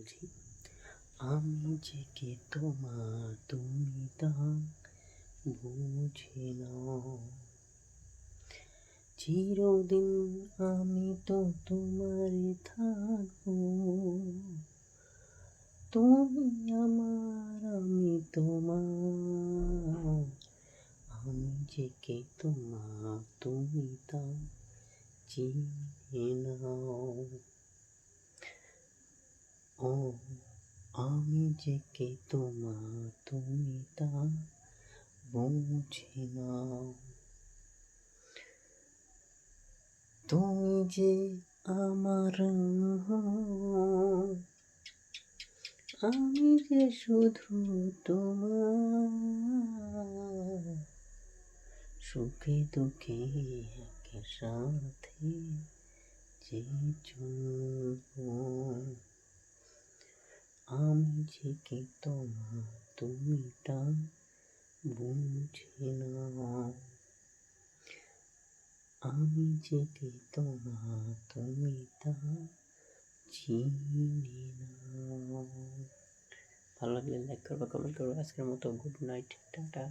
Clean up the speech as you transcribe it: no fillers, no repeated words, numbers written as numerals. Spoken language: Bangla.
বলছি, আমি যে কে তোমার তুমি তা বুঝে নাও, চিরদিন আমি তো তোমারই থাকবো, তুমি আমার আমি তোমার, আমি যে কে তোমার তুমি তা চিনে নাও। ও আমি যে কে তোমার তুমি তা বুঝে নাও, তুমি যে আমার, আমি যে শুধু তোমার, সুখে দুঃখে একে সাথে যে চলবো, আমি যে কে তোমার তুমি তা বুঝে নাও, আমি যে কে তোমার তুমি তা চিনে নাও। ভালো লাগলে লাইক করবা, কমেন্ট করবা। আজকের মতো গুড নাইট, টাটা।